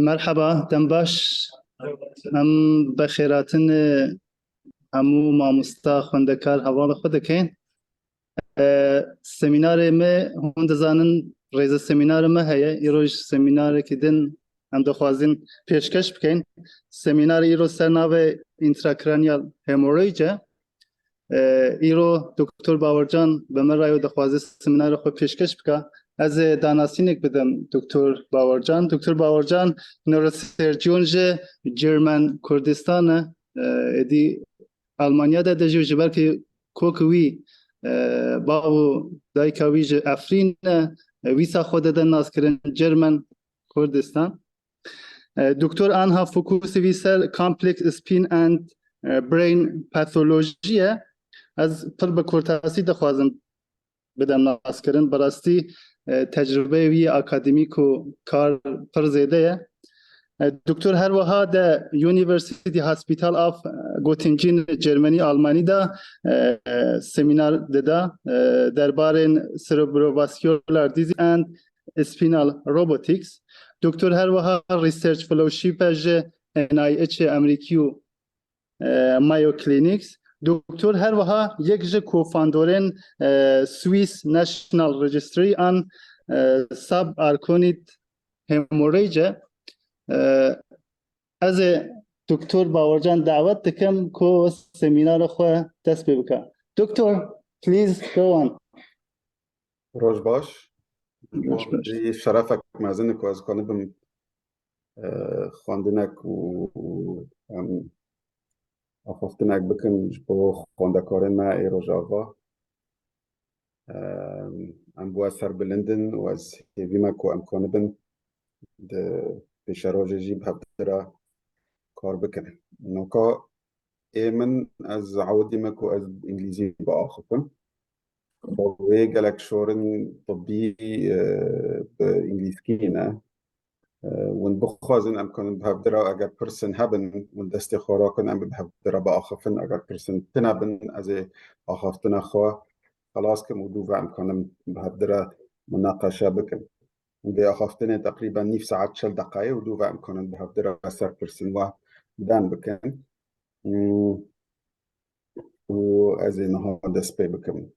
مرحبا دنباش هم بخیراتن همو مامستا خوندکار هوا خود کن سمینار ما هند زانن رئیس سمینار ما هیا ایروش سمینار که دن هم دخوازین پیشکش بکن سمینار ایرو سرناو Intracranial hemorrhage ایرو دکتر باورجان به من رایو دخوازی سمینار خود پیشکش بکن از دانستینک بدم دکتر باورجان نوروسرجن جرمن کردستان ادی آلمانیا ده دجوج بلکه کوکوی باو دایکاویج افرین ویسا خود ده ناس کردن جرمن کردستان دکتر آنها فوکوس ویسر کامپلکس سپین اند برین پاتولوژی از طلب کورتاسی دخوازم بدم ناس کردن براستی تجربه وی اکادمیک و کار پر زیاده دکتر هر وها ده یونیورسیتی هاسپیتال آف گوتینجین جرمنی آلمانی دا سمینار داده درباره سربروواسکولار دیزیز اند اسپینال روبوتیکس دکتر هر وها ریسرچ فلوشیپ NIH امریکیو مایو کلینیکس دکتر هر وها یک ج کوفاندورن سوئیس نشنال رجستری آن ساب آرکونیت هموریج از دکتر باورجان دعوت دکم کو سمینار خو دست بکا دکتر پلیز گو آن روز باش شرفک مزن کو از کنه بم خواندنک و آخفتنک بکن با خواندکارن ما ای روجاوا ام بو اثر بلندن و از هیویما کو ام کنه بن ده بشراجه جیب هبترا کار بکنه نوکا ایمن از عودی مکو از انگلیزی با آخفن خواه گلک شورن طبی بانگلیزکینه ون بخوازن ام کنن بهبدرا اگر پرسن هبن ون دستی خورا کن ام بهبدرا با آخفن اگر پرسن تنبن از آخفتن خواه خلاص که موضوع ام کنن بهبدرا مناقشه بکن به آخفتن تقریبا نصف ساعت 40 دقیقه و دو و امکانات به هفته اثر پرسن و دان بکن و از اینها دست پی بکن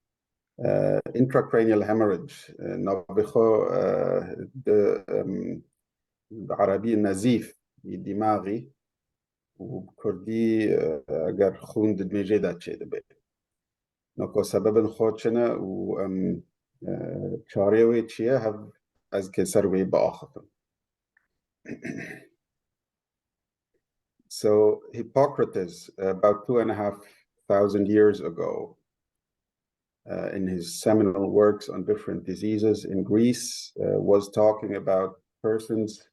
intracranial hemorrhage نابخو عربی نزیف دماغی و کردی اگر خون دمیجه داد چه دبی نکو سبب خودشنه و چاریوی چیه هف از کسر وی با آخفتن So Hippocrates, about 2,500 years ago, in his seminal works on different diseases in Greece, was talking about persons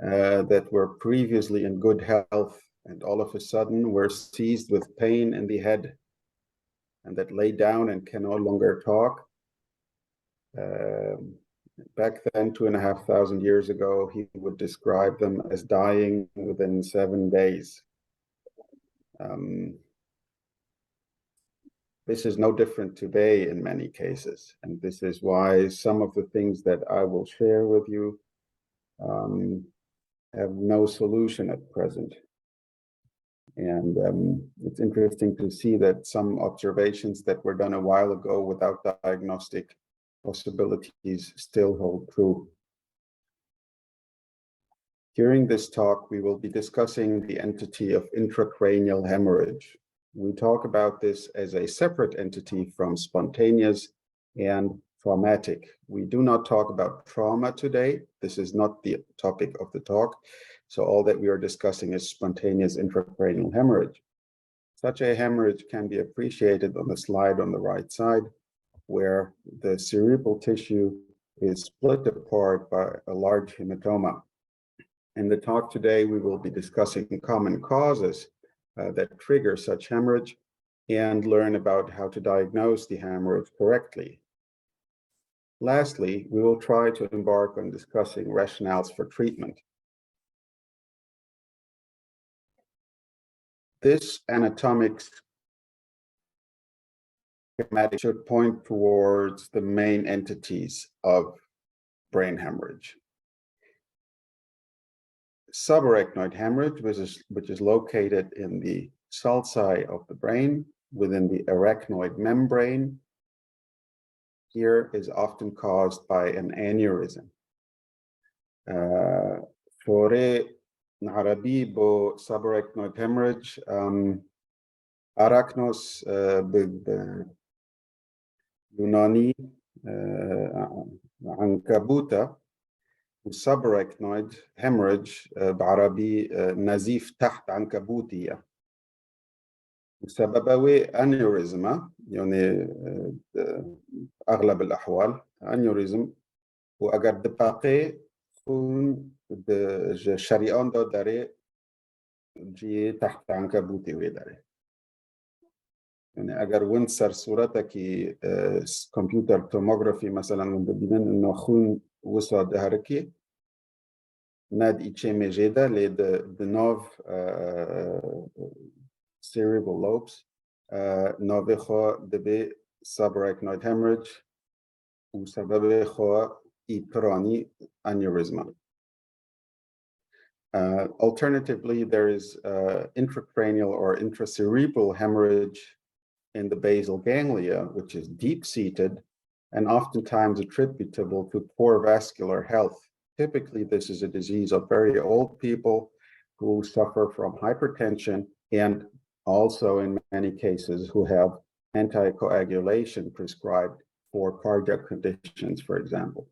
that were previously in good health and all of a sudden were seized with pain in the head and that lay down and can no longer talk. Back then, 2,500 years ago, he would describe them as dying within 7 days. This is no different today in many cases, and this is why some of the things that I will share with you have no solution at present. And it's interesting to see that some observations that were done a while ago without diagnostic possibilities still hold true. During this talk, we will be discussing the entity of intracranial hemorrhage. We talk about this as a separate entity from spontaneous and traumatic. We do not talk about trauma today. This is not the topic of the talk. So all that we are discussing is spontaneous intracranial hemorrhage. Such a hemorrhage can be appreciated on the slide on the right side, where the cerebral tissue is split apart by a large hematoma. In the talk today, we will be discussing common causes that trigger such hemorrhage and learn about how to diagnose the hemorrhage correctly. Lastly, we will try to embark on discussing rationales for treatment. This anatomic schematic should point towards the main entities of brain hemorrhage. subarachnoid hemorrhage, which is located in the sulci of the brain within the arachnoid membrane, here is often caused by an aneurysm. فوري عربي بو subarachnoid hemorrhage arachnos باليوناني عنكبوتة subarachnoid hemorrhage بعربي نزيف تحت عنكبوتية سببه انيوريزما يعني اغلب الاحوال انيوريزم واگر دقاقه خون شریان داره جي تحت عنكبوتي وداره يعني اگر وين سر صورتك كمبيوتر توموغرافي مثلا من ببینن انه خون وسا دهركي ناد ايچه مجيدا لد دناف cerebral lobes ناوه خوا دبي subarachnoid hemorrhage وسبب خوا إيبراني aneurysm. Alternatively, there is intracranial or intracerebral hemorrhage in the basal ganglia, which is deep-seated and oftentimes attributable to poor vascular health. Typically, this is a disease of very old people who suffer from hypertension and also in many cases who have anticoagulation prescribed for cardiac conditions, for example.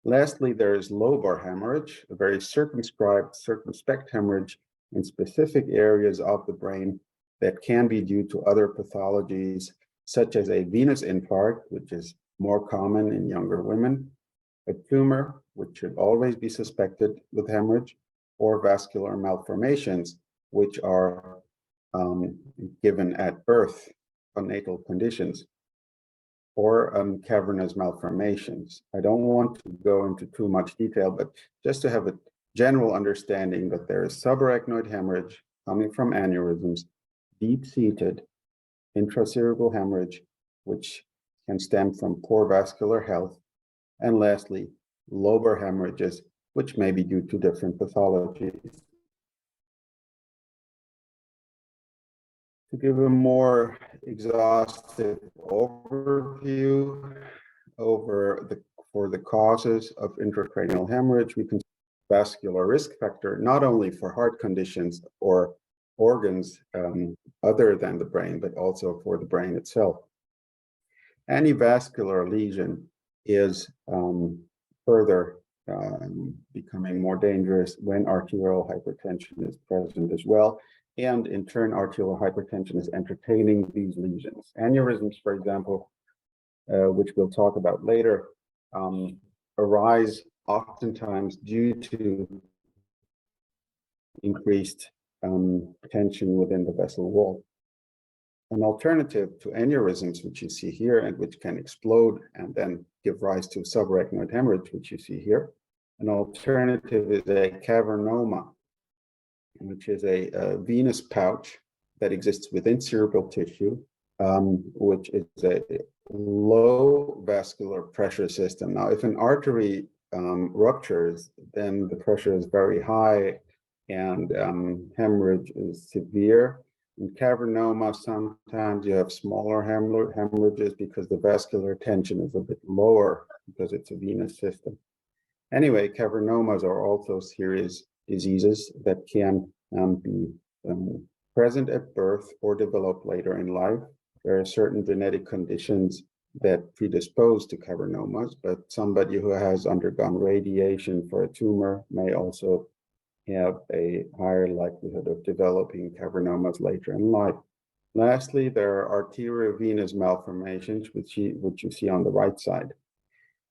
Lastly, there is lobar hemorrhage, a very circumspect hemorrhage in specific areas of the brain that can be due to other pathologies, such as a venous infarct, which is more common in younger women, a tumor, which should always be suspected with hemorrhage, or vascular malformations, which are given at birth, neonatal conditions, or cavernous malformations. I don't want to go into too much detail, but just to have a general understanding that there is subarachnoid hemorrhage coming from aneurysms, deep-seated intracerebral hemorrhage, which can stem from poor vascular health, and lastly, lobar hemorrhages, which may be due to different pathologies. To give a more exhaustive overview for the causes of intracranial hemorrhage, we can vascular risk factor, not only for heart conditions or organs other than the brain, but also for the brain itself. Any vascular lesion is further becoming more dangerous when arterial hypertension is present as well. And in turn, arterial hypertension is entertaining these lesions. Aneurysms, for example, which we'll talk about later, arise oftentimes due to increased tension within the vessel wall. An alternative to aneurysms, which you see here, and which can explode and then give rise to subarachnoid hemorrhage, which you see here. An alternative is a cavernoma, which is a venous pouch that exists within cerebral tissue, which is a low vascular pressure system. Now, if an artery ruptures, then the pressure is very high and hemorrhage is severe. In cavernoma, sometimes you have smaller hemorrhages because the vascular tension is a bit lower because it's a venous system. Anyway, cavernomas are also serious diseases that can be present at birth or develop later in life. There are certain genetic conditions that predispose to cavernomas, but somebody who has undergone radiation for a tumor may also have a higher likelihood of developing cavernomas later in life. Lastly, there are arteriovenous malformations, which you see on the right side.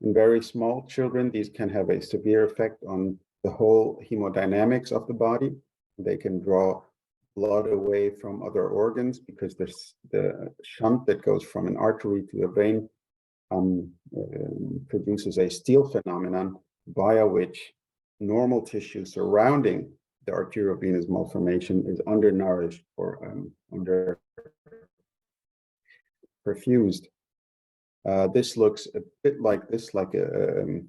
In very small children, these can have a severe effect on the whole hemodynamics of the body. They can draw blood away from other organs because the shunt that goes from an artery to a vein produces a steal phenomenon via which normal tissue surrounding the arteriovenous malformation is undernourished or underperfused. This looks a bit like this, like a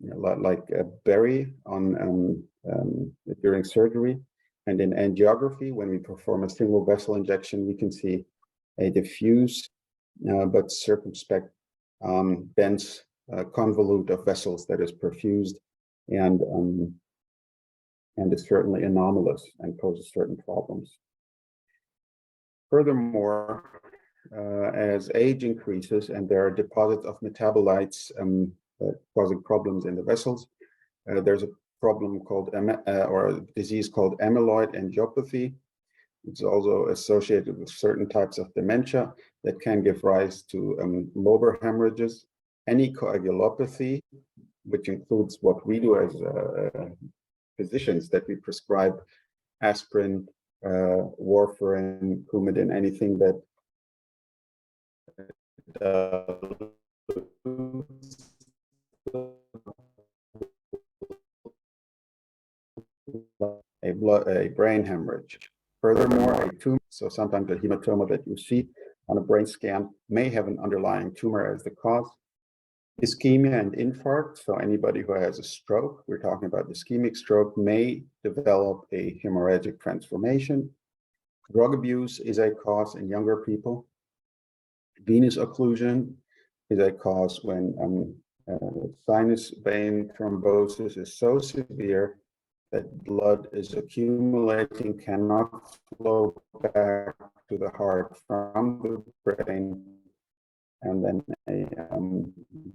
like a berry on during surgery. And in angiography, when we perform a single vessel injection, we can see a diffuse but circumspect dense convolute of vessels that is perfused and is certainly anomalous and poses certain problems. Furthermore, as age increases and there are deposits of metabolites causing problems in the vessels, there's a problem called or a disease called amyloid angiopathy. It's also associated with certain types of dementia that can give rise to lobar hemorrhages. Any coagulopathy, which includes what we do as physicians, that we prescribe aspirin, warfarin, Coumadin, anything that a brain hemorrhage. Furthermore, a tumor, so sometimes the hematoma that you see on a brain scan may have an underlying tumor as the cause. Ischemia and infarct, so anybody who has a stroke, we're talking about ischemic stroke, may develop a hemorrhagic transformation. Drug abuse is a cause in younger people. Venous occlusion is a cause when sinus vein thrombosis is so severe that blood is accumulating, cannot flow back to the heart from the brain, and then a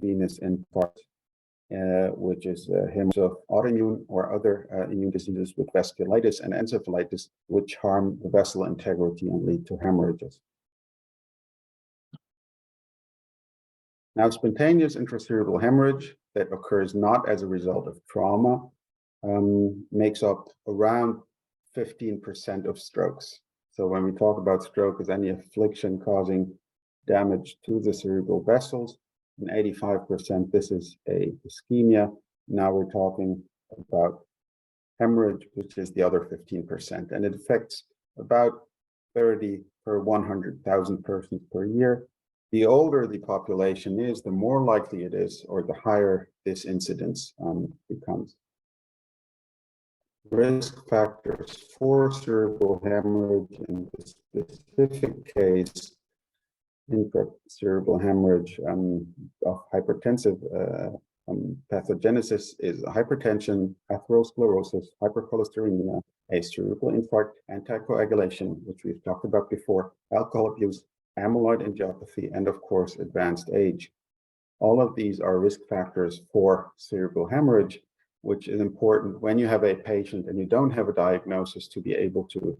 venous infarct, which is hemorrhage of autoimmune or other immune diseases with vasculitis and encephalitis, which harm the vessel integrity and lead to hemorrhages. Now, spontaneous intracerebral hemorrhage that occurs not as a result of trauma makes up around 15% of strokes. So when we talk about stroke as any affliction causing damage to the cerebral vessels, in 85%, this is a ischemia. Now we're talking about hemorrhage, which is the other 15%, and it affects about 30 per 100,000 persons per year. The older the population is, the more likely it is, or the higher this incidence becomes. Risk factors for cerebral hemorrhage in this specific case, intracerebral hemorrhage of hypertensive pathogenesis is hypertension, atherosclerosis, hypercholesterolemia, a cerebral infarct, anticoagulation, which we've talked about before, alcohol abuse, amyloid angiopathy, and of course, advanced age. All of these are risk factors for cerebral hemorrhage, which is important when you have a patient and you don't have a diagnosis to be able to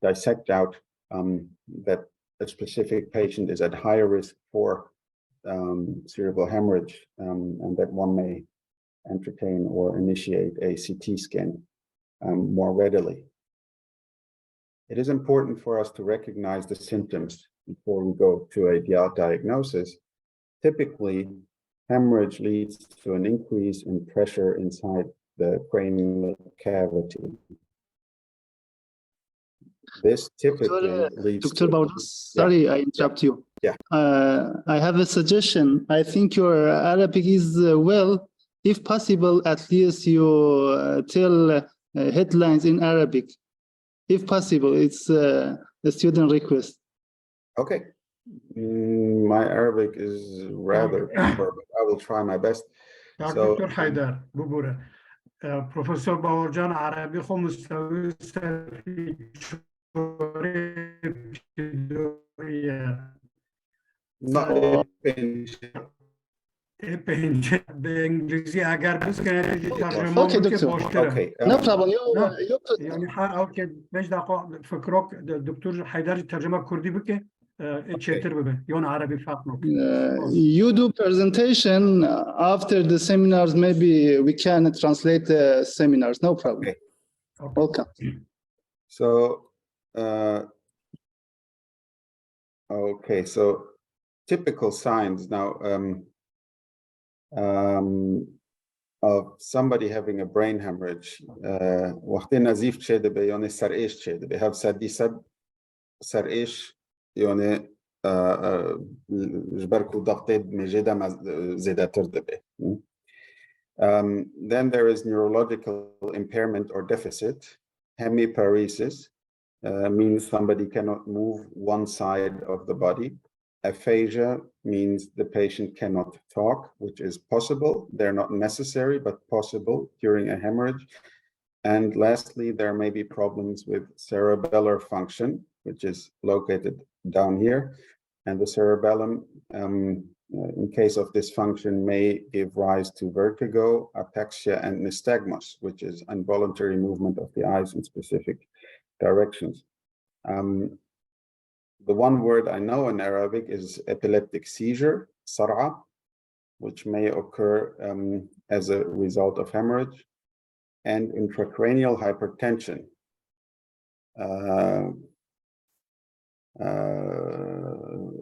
dissect out that a specific patient is at higher risk for cerebral hemorrhage and that one may entertain or initiate a CT scan more readily. It is important for us to recognize the symptoms before we go to a diagnosis. Typically, hemorrhage leads to an increase in pressure inside the cranial cavity. This typically leads Dr. to... Baudas, sorry, I interrupt you. Yeah. I have a suggestion. I think your Arabic is well. If possible, at least you tell headlines in Arabic. If possible, it's a student request. Okay. My Arabic is rather poor, but I will try my best. دکتر حیدر ببوره پروفسور باورجان عربی خو مستوی به انگلیسی اگر بسکنه ترجمه Okay, no problem. یعنی هر او که 5 دقیقه فکرک دکتر حیدر ترجمه کردی بکه چطور ببه یون عربی فرق نکنه. You do presentation after the seminars. Maybe we can translate the seminars. No problem. Okay. Welcome. So, okay, so typical signs now of somebody having a brain hemorrhage. وقتی نزیف شده به یعنی سرعش شده به 700 سرعش یعنی جبرك ضغطي مجدا زيادة تردبه. Then there is neurological impairment or deficit. Hemiparesis means somebody cannot move one side of the body. Aphasia means the patient cannot talk, which is possible. They're not necessary, but possible during a hemorrhage. And lastly, there may be problems with cerebellar function, which is located down here. And the cerebellum, in case of dysfunction, may give rise to vertigo, ataxia, and nystagmus, which is involuntary movement of the eyes in specific directions. The one word I know in Arabic is epileptic seizure, sar'a, which may occur as a result of hemorrhage, and intracranial hypertension.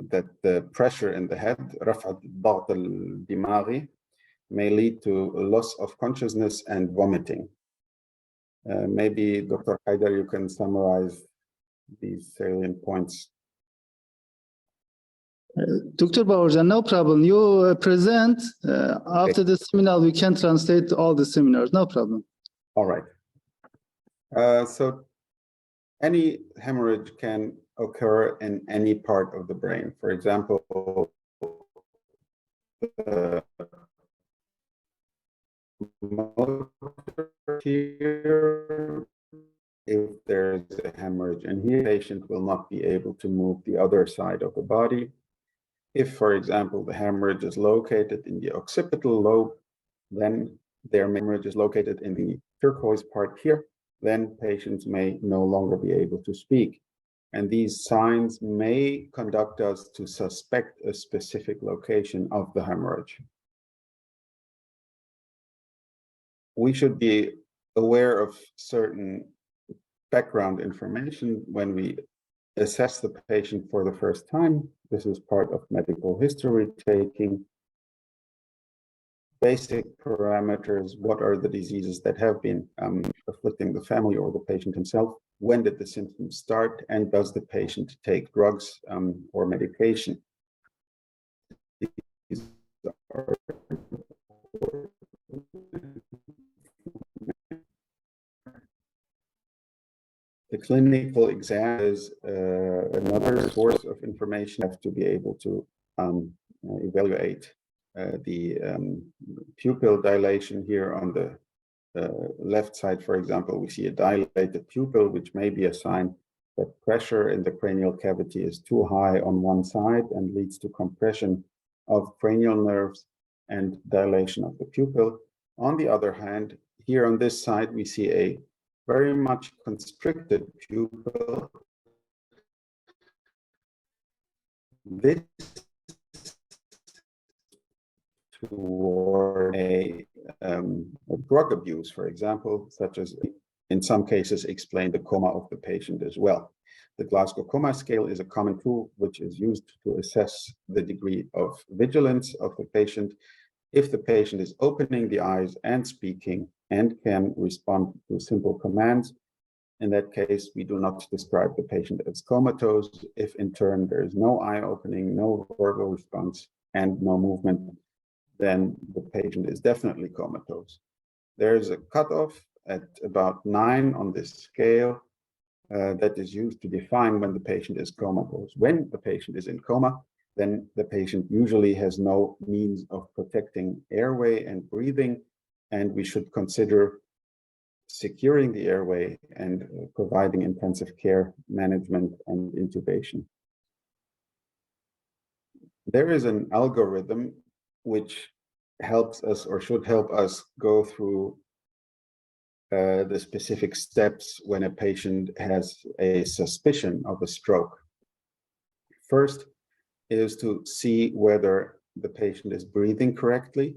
That the pressure in the head, رفع الضغط الدماغي, may lead to loss of consciousness and vomiting. Maybe Dr. Haidar, you can summarize these salient points. Dr. Bawarjan, no problem. You present. After the seminar, we can translate all the seminars. No problem. All right. So any hemorrhage can occur in any part of the brain. For example, here, if there's a hemorrhage and here, the patient will not be able to move the other side of the body. If, for example, the hemorrhage is located in the occipital lobe, then their hemorrhage is located in the turquoise part here, then patients may no longer be able to speak. And these signs may conduct us to suspect a specific location of the hemorrhage. We should be aware of certain background information when we assess the patient for the first time. This is part of medical history taking. Basic parameters: what are the diseases that have been afflicting the family or the patient himself? When did the symptoms start? And does the patient take drugs or medication? These are the clinical exam is another source of information. You have to be able to evaluate the pupil dilation here on the left side. For example, we see a dilated pupil, which may be a sign that pressure in the cranial cavity is too high on one side and leads to compression of cranial nerves and dilation of the pupil. On the other hand, here on this side, we see a very much constricted pupil. This toward a drug abuse, for example, such as in some cases explain the coma of the patient as well. The Glasgow Coma Scale is a common tool which is used to assess the degree of vigilance of the patient. If the patient is opening the eyes and speaking and can respond to simple commands, in that case, we do not describe the patient as comatose. If in turn there is no eye opening, no verbal response, and no movement, then the patient is definitely comatose. There is a cutoff at about 9 on this scale that is used to define when the patient is comatose. When the patient is in coma, then the patient usually has no means of protecting airway and breathing, and we should consider securing the airway and providing intensive care management and intubation. There is an algorithm which helps us or should help us go through the specific steps when a patient has a suspicion of a stroke. First is to see whether the patient is breathing correctly,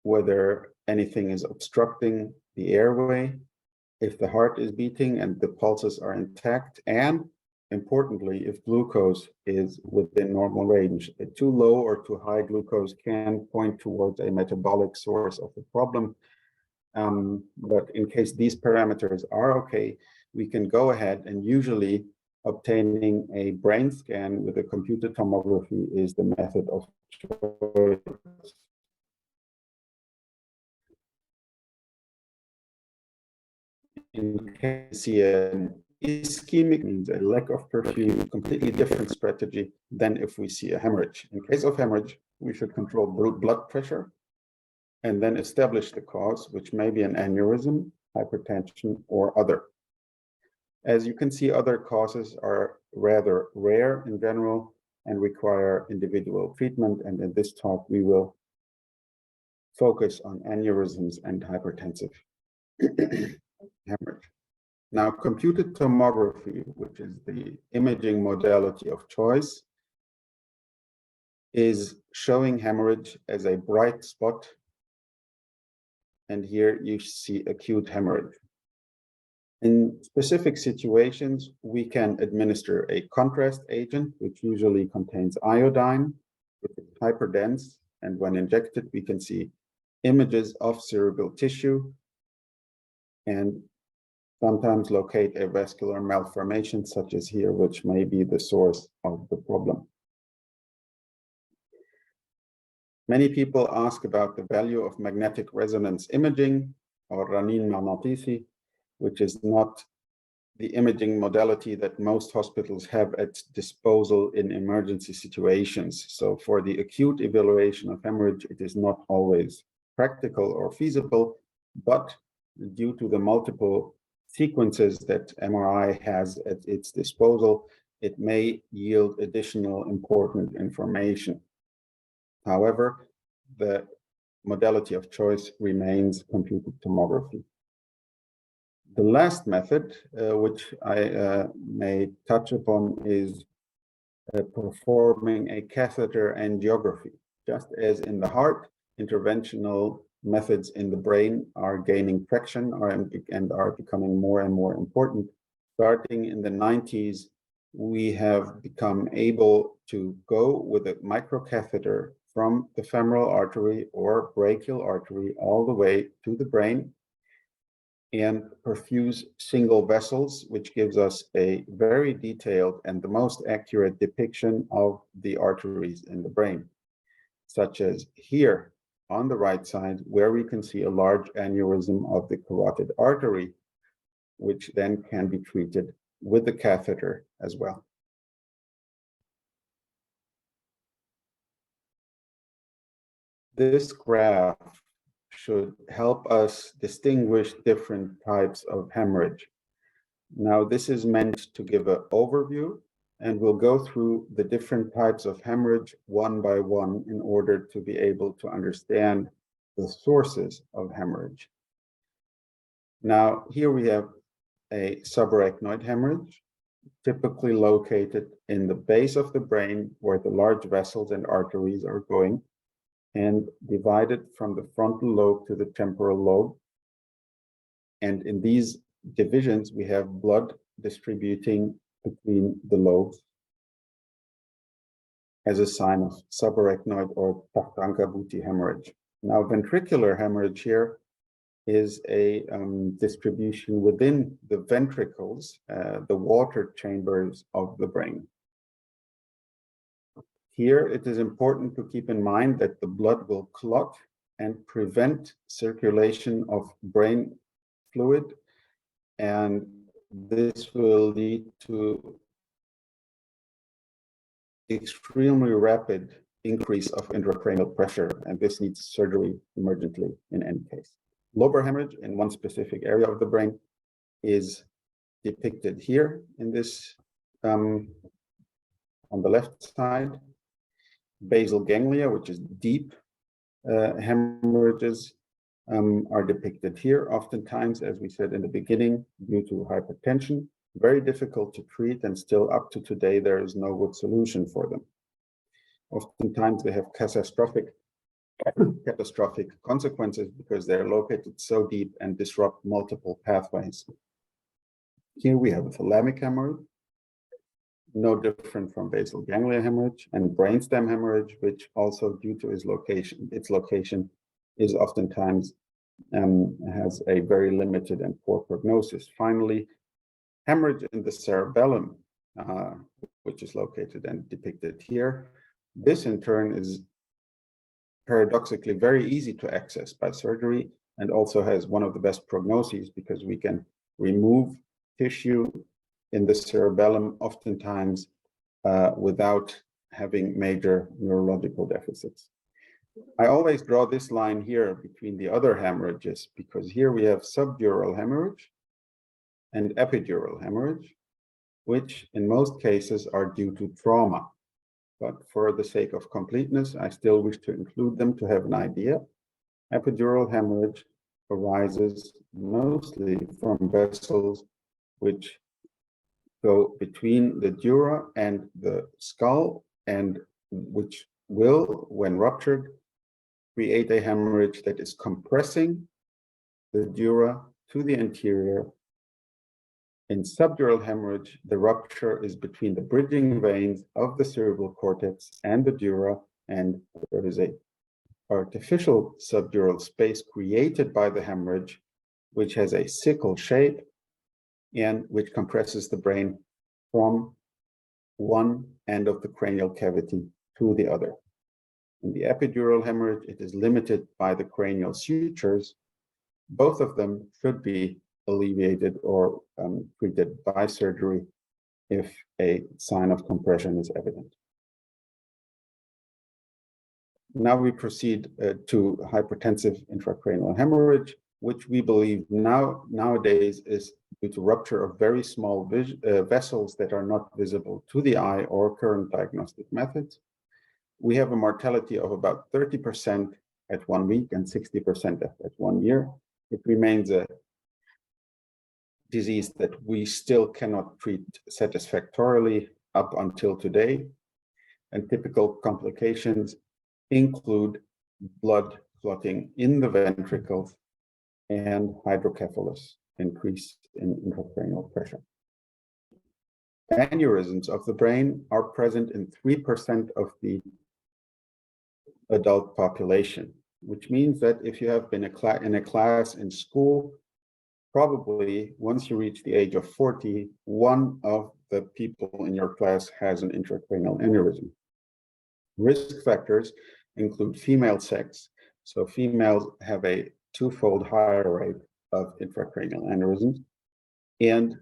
whether anything is obstructing the airway, if the heart is beating and the pulses are intact, and importantly, if glucose is within normal range. A too low or too high glucose can point towards a metabolic source of the problem. But in case these parameters are okay, we can go ahead, and usually obtaining a brain scan with a computed tomography is the method of choice. In case you see an ischemic, means a lack of perfusion, completely different strategy than if we see a hemorrhage. In case of hemorrhage, we should control blood pressure and then establish the cause, which may be an aneurysm, hypertension, or other. As you can see, other causes are rather rare in general and require individual treatment. And in this talk, we will focus on aneurysms and hypertensive hemorrhage. Now, computed tomography, which is the imaging modality of choice, is showing hemorrhage as a bright spot. And here you see acute hemorrhage. In specific situations, we can administer a contrast agent, which usually contains iodine, which is hyperdense. And when injected, we can see images of cerebral tissue and sometimes locate a vascular malformation, such as here, which may be the source of the problem. Many people ask about the value of magnetic resonance imaging, or ranin magnetisi, which is not the imaging modality that most hospitals have at disposal in emergency situations. So for the acute evaluation of hemorrhage, it is not always practical or feasible, but due to the multiple sequences that MRI has at its disposal, it may yield additional important information. However, the modality of choice remains computed tomography. The last method, which I may touch upon, is performing a catheter angiography. Just as in the heart, interventional methods in the brain are gaining traction and are becoming more and more important. Starting in the 90s, we have become able to go with a microcatheter from the femoral artery or brachial artery all the way to the brain and perfuse single vessels, which gives us a very detailed and the most accurate depiction of the arteries in the brain, such as here on the right side, where we can see a large aneurysm of the carotid artery, which then can be treated with the catheter as well. This graph should help us distinguish different types of hemorrhage. Now, this is meant to give an overview, and we'll go through the different types of hemorrhage one by one in order to be able to understand the sources of hemorrhage. Now, here we have a subarachnoid hemorrhage, typically located in the base of the brain where the large vessels and arteries are going, and divided from the frontal lobe to the temporal lobe. And in these divisions, we have blood distributing between the lobes as a sign of subarachnoid or tahtankabuti hemorrhage. Now, ventricular hemorrhage here is a distribution within the ventricles, the water chambers of the brain. Here, it is important to keep in mind that the blood will clot and prevent circulation of brain fluid, and this will lead to extremely rapid increase of intracranial pressure, and this needs surgery emergently in any case. Lobar hemorrhage in one specific area of the brain is depicted here in this, on the left side. Basal ganglia, which is deep hemorrhages, are depicted here. Oftentimes, as we said in the beginning, due to hypertension, very difficult to treat, and still up to today, there is no good solution for them. Oftentimes, they have catastrophic consequences because they're located so deep and disrupt multiple pathways. Here we have a thalamic hemorrhage, no different from basal ganglia hemorrhage, and brainstem hemorrhage, which also due to its location is oftentimes has a very limited and poor prognosis. Finally, hemorrhage in the cerebellum, which is located and depicted here. This in turn is paradoxically very easy to access by surgery and also has one of the best prognoses because we can remove tissue in the cerebellum, oftentimes without having major neurological deficits. I always draw this line here between the other hemorrhages, because here we have subdural hemorrhage and epidural hemorrhage, which in most cases are due to trauma. But for the sake of completeness, I still wish to include them to have an idea. Epidural hemorrhage arises mostly from vessels which go between the dura and the skull, and which will, when ruptured, create a hemorrhage that is compressing the dura to the anterior. In subdural hemorrhage, the rupture is between the bridging veins of the cerebral cortex and the dura, and there is a artificial subdural space created by the hemorrhage, which has a sickle shape and which compresses the brain from one end of the cranial cavity to the other. In the epidural hemorrhage, it is limited by the cranial sutures. Both of them should be alleviated or treated by surgery if a sign of compression is evident. Now we proceed to hypertensive intracranial hemorrhage, which we believe nowadays is due to rupture of very small vessels that are not visible to the eye or current diagnostic methods. We have a mortality of about 30% at 1 week and 60% at 1 year. It remains a disease that we still cannot treat satisfactorily up until today. And typical complications include blood clotting in the ventricles and hydrocephalus, increase in intracranial pressure. Aneurysms of the brain are present in 3% of the adult population, which means that if you have been in a class in school, probably once you reach the age of 40, one of the people in your class has an intracranial aneurysm. Risk factors include female sex. So females have a twofold higher rate of intracranial aneurysms, and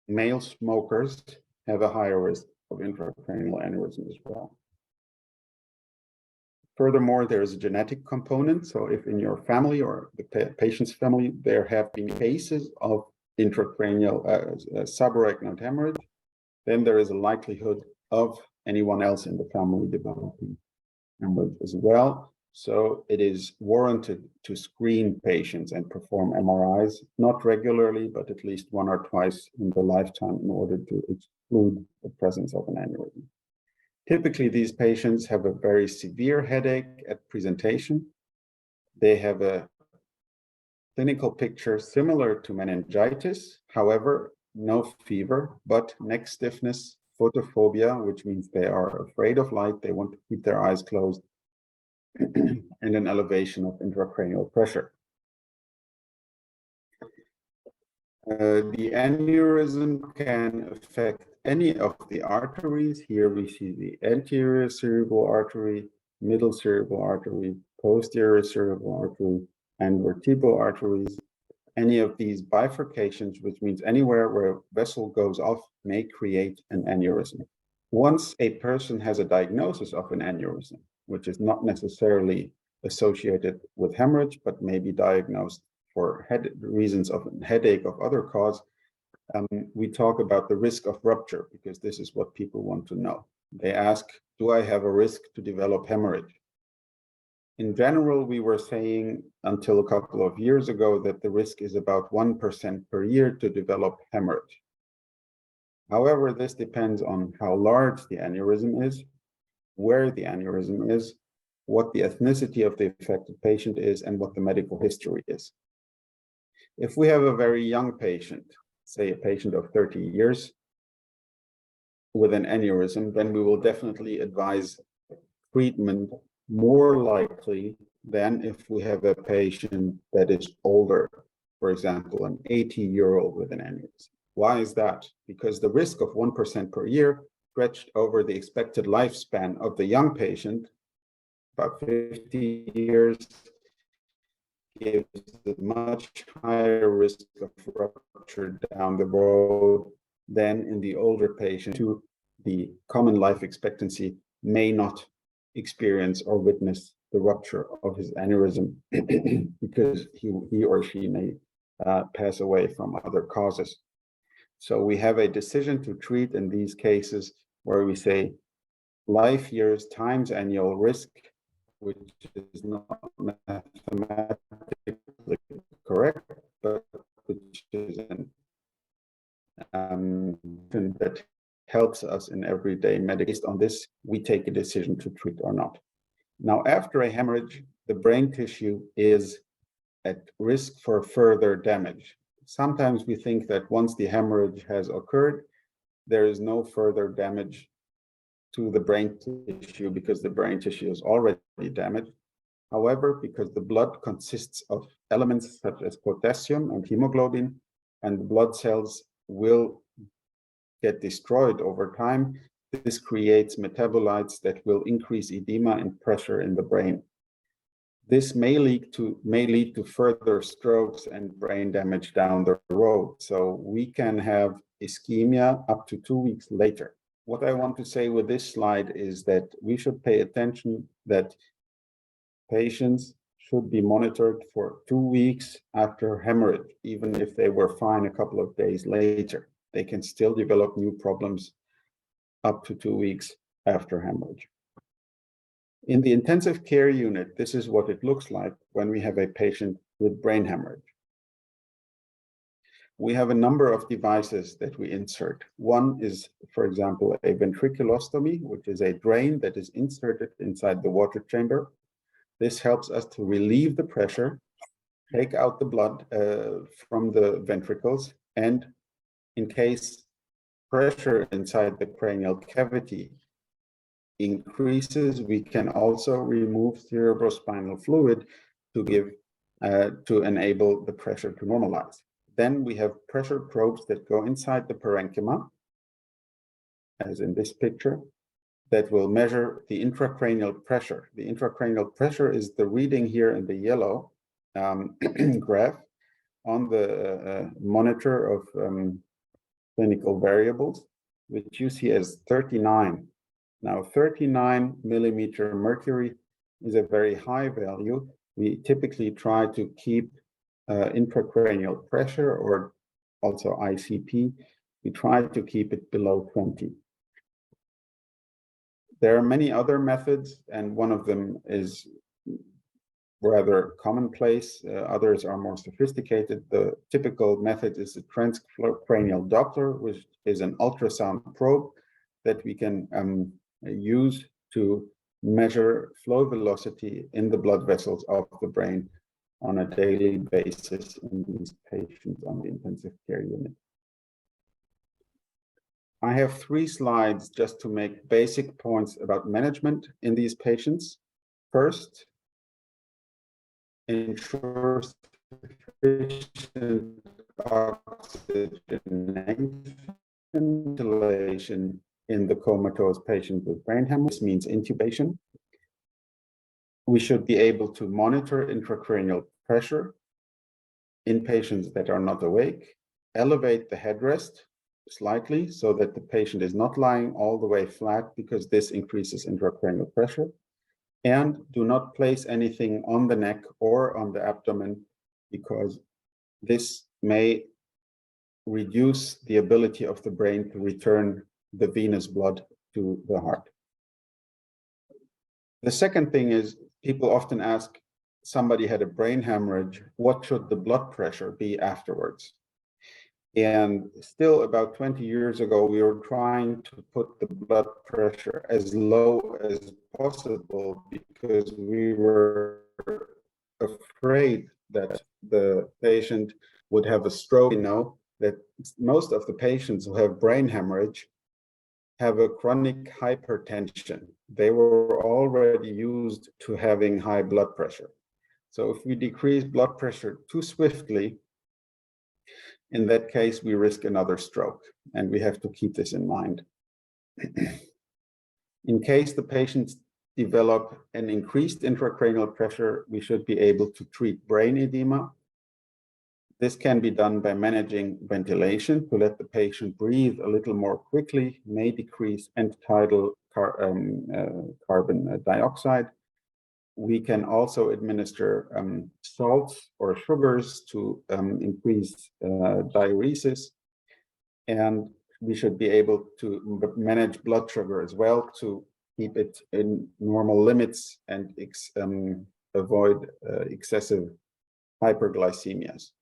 male smokers have a higher risk of intracranial aneurysm as well. Furthermore, there is a genetic component. So if in your family or the patient's family, there have been cases of intracranial subarachnoid hemorrhage, then there is a likelihood of anyone else in the family developing hemorrhage as well. So it is warranted to screen patients and perform MRIs, not regularly, but at least 1 or twice in the lifetime in order to exclude the presence of an aneurysm. Typically, these patients have a very severe headache at presentation. They have a clinical picture similar to meningitis, however, no fever, but neck stiffness, photophobia, which means they are afraid of light, they want to keep their eyes closed, and an elevation of intracranial pressure. The aneurysm can affect any of the arteries. Here we see the anterior cerebral artery, middle cerebral artery, posterior cerebral artery, and vertebral arteries. Any of these bifurcations, which means anywhere where a vessel goes off, may create an aneurysm. Once a person has a diagnosis of an aneurysm, which is not necessarily associated with hemorrhage, but may be diagnosed for reasons of headache of other cause, we talk about the risk of rupture, because this is what people want to know. They ask, do I have a risk to develop hemorrhage? In general, we were saying until a couple of years ago that the risk is about 1% per year to develop hemorrhage. However, this depends on how large the aneurysm is, where the aneurysm is, what the ethnicity of the affected patient is, and what the medical history is. If we have a very young patient, say a patient of 30 years with an aneurysm, then we will definitely advise treatment more likely than if we have a patient that is older, for example, an 80-year-old with an aneurysm. Why is that? Because the risk of 1% per year stretched over the expected lifespan of the young patient, about 50 years, gives a much higher risk of rupture down the road than in the older patient who the common life expectancy may not experience or witness the rupture of his aneurysm because he or she may pass away from other causes. So we have a decision to treat in these cases where we say life years times annual risk, which is not mathematically correct, but which is that helps us in everyday medicine. Based on this, we take a decision to treat or not. Now, after a hemorrhage, the brain tissue is at risk for further damage. Sometimes we think that once the hemorrhage has occurred, there is no further damage to the brain tissue because the brain tissue is already damaged. However, because the blood consists of elements such as potassium and hemoglobin, and the blood cells will get destroyed over time, this creates metabolites that will increase edema and pressure in the brain. This may lead to further strokes and brain damage down the road. So we can have ischemia up to 2 weeks later. What I want to say with this slide is that we should pay attention that patients should be monitored for 2 weeks after hemorrhage, even if they were fine a couple of days later. They can still develop new problems up to 2 weeks after hemorrhage. In the intensive care unit, this is what it looks like when we have a patient with brain hemorrhage. We have a number of devices that we insert. One is, for example, a ventriculostomy, which is a drain that is inserted inside the water chamber. This helps us to relieve the pressure, take out the blood from the ventricles, and in case pressure inside the cranial cavity increases, we can also remove cerebrospinal fluid to enable the pressure to normalize. Then we have pressure probes that go inside the parenchyma, as in this picture, that will measure the intracranial pressure. The intracranial pressure is the reading here in the yellow graph on the monitor of clinical variables, which you see as 39. Now, 39 millimeter mercury is a very high value. We typically try to keep intracranial pressure, or also ICP, we try to keep it below 20. There are many other methods, and one of them is rather commonplace. Others are more sophisticated. The typical method is a transcranial Doppler, which is an ultrasound probe that we can use to measure flow velocity in the blood vessels of the brain on a daily basis in these patients on the intensive care unit. I have 3 slides just to make basic points about management in these patients. First, ensure sufficient oxygen ventilation in the comatose patient with brain hemorrhage. This means intubation. We should be able to monitor intracranial pressure in patients that are not awake, elevate the headrest slightly so that the patient is not lying all the way flat because this increases intracranial pressure, and do not place anything on the neck or on the abdomen because this may reduce the ability of the brain to return the venous blood to the heart. The second thing is, people often ask, somebody had a brain hemorrhage, what should the blood pressure be afterwards? And still about 20 years ago, we were trying to put the blood pressure as low as possible because we were afraid that the patient would have a stroke. We know that most of the patients who have brain hemorrhage have a chronic hypertension. They were already used to having high blood pressure. So if we decrease blood pressure too swiftly, in that case, we risk another stroke, and we have to keep this in mind. In case the patient develop an increased intracranial pressure, we should be able to treat brain edema. This can be done by managing ventilation to let the patient breathe a little more quickly, may decrease end-tidal carbon dioxide. We can also administer salts or sugars to increase diuresis. And we should be able to manage blood sugar as well to keep it in normal limits and avoid excessive hyperglycemias.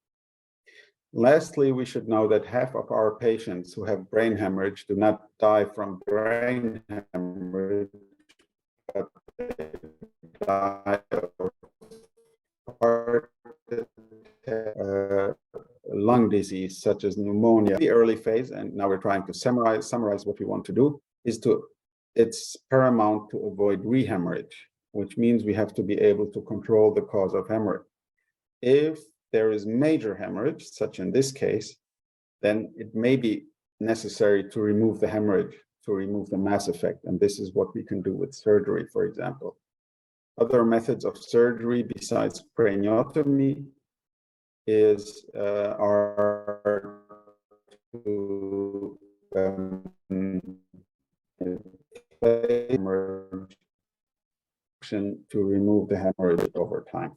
Lastly, we should know that half of our patients who have brain hemorrhage do not die from brain hemorrhage, but they die of heart lung disease such as pneumonia. The early phase, and now we're trying to summarize what we want to do, it's paramount to avoid rehemorrhage, which means we have to be able to control the cause of hemorrhage. If there is major hemorrhage, such in this case, then it may be necessary to remove the hemorrhage, to remove the mass effect, and this is what we can do with surgery, for example. Other methods of surgery besides craniotomy are to remove the hemorrhage over time.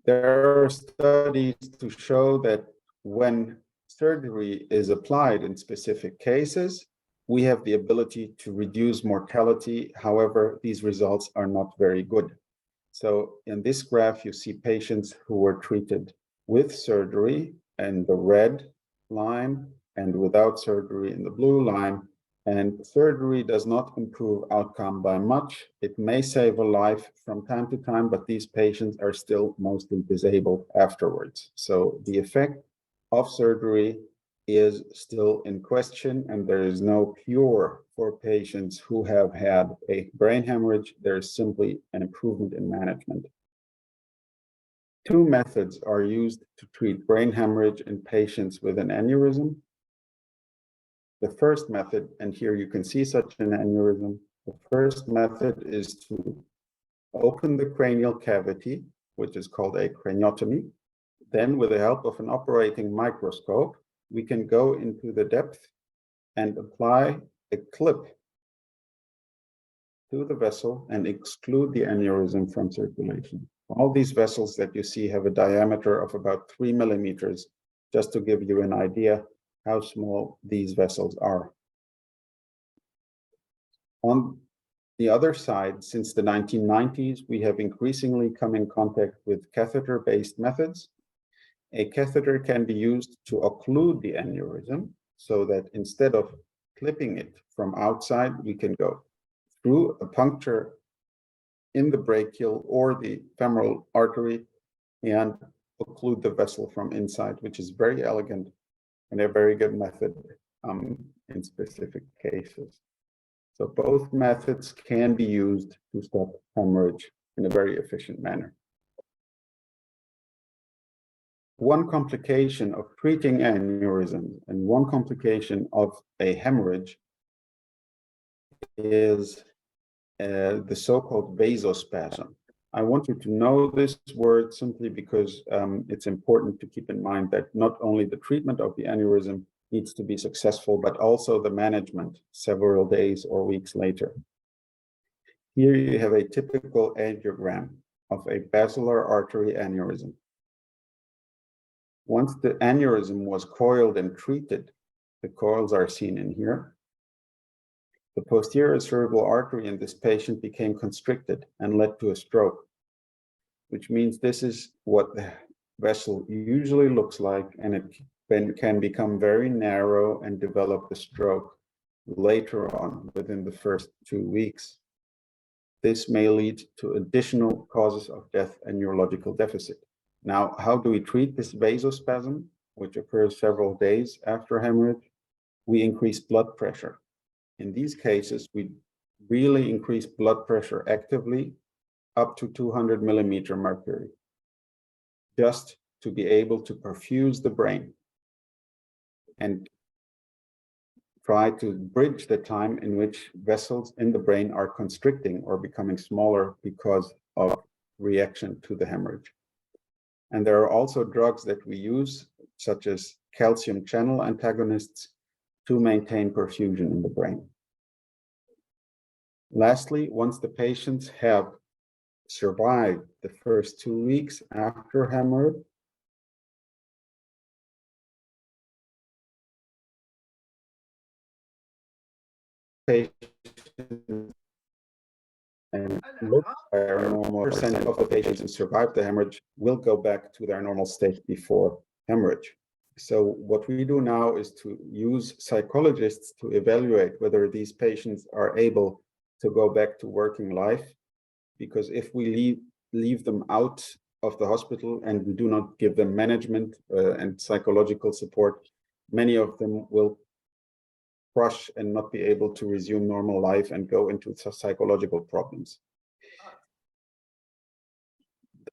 There are studies to show that when surgery is applied in specific cases, we have the ability to reduce mortality. However, these results are not very good. So in this graph, you see patients who were treated with surgery in the red line and without surgery in the blue line. And surgery does not improve outcome by much. It may save a life from time to time, but these patients are still mostly disabled afterwards. So the effect of surgery is still in question, and there is no cure for patients who have had a brain hemorrhage. There is simply an improvement in management. Two methods are used to treat brain hemorrhage in patients with an aneurysm. The first method, and here you can see such an aneurysm, the first method is to open the cranial cavity, which is called a craniotomy. Then, with the help of an operating microscope, we can go into the depth and apply a clip to the vessel and exclude the aneurysm from circulation. All these vessels that you see have a diameter of about 3 millimeters, just to give you an idea how small these vessels are. On the other side, since the 1990s, we have increasingly come in contact with catheter-based methods. A catheter can be used to occlude the aneurysm so that instead of clipping it from outside, we can go through a puncture in the brachial or the femoral artery and occlude the vessel from inside, which is very elegant and a very good method in specific cases. So both methods can be used to stop hemorrhage in a very efficient manner. One complication of treating aneurysms and one complication of a hemorrhage is the so-called vasospasm. I want you to know this word simply because it's important to keep in mind that not only the treatment of the aneurysm needs to be successful, but also the management several days or weeks later. Here you have a typical angiogram of a basilar artery aneurysm. Once the aneurysm was coiled and treated, the coils are seen in here. The posterior cerebral artery in this patient became constricted and led to a stroke, which means this is what the vessel usually looks like, and it can become very narrow and develop a stroke later on within the first 2 weeks. This may lead to additional causes of death and neurological deficit. Now, how do we treat this vasospasm, which occurs several days after hemorrhage? We increase blood pressure. In these cases, we really increase blood pressure actively up to 200 millimeter mercury, just to be able to perfuse the brain. And try to bridge the time in which vessels in the brain are constricting or becoming smaller because of reaction to the hemorrhage. And there are also drugs that we use, such as calcium channel antagonists, to maintain perfusion in the brain. Lastly, once the patients have survived the first 2 weeks after hemorrhage, and look by our normal percent of the patients who survive the hemorrhage will go back to their normal state before hemorrhage. So what we do now is to use psychologists to evaluate whether these patients are able to go back to working life, because if we leave them out of the hospital and we do not give them management and psychological support, many of them will crush and not be able to resume normal life and go into psychological problems.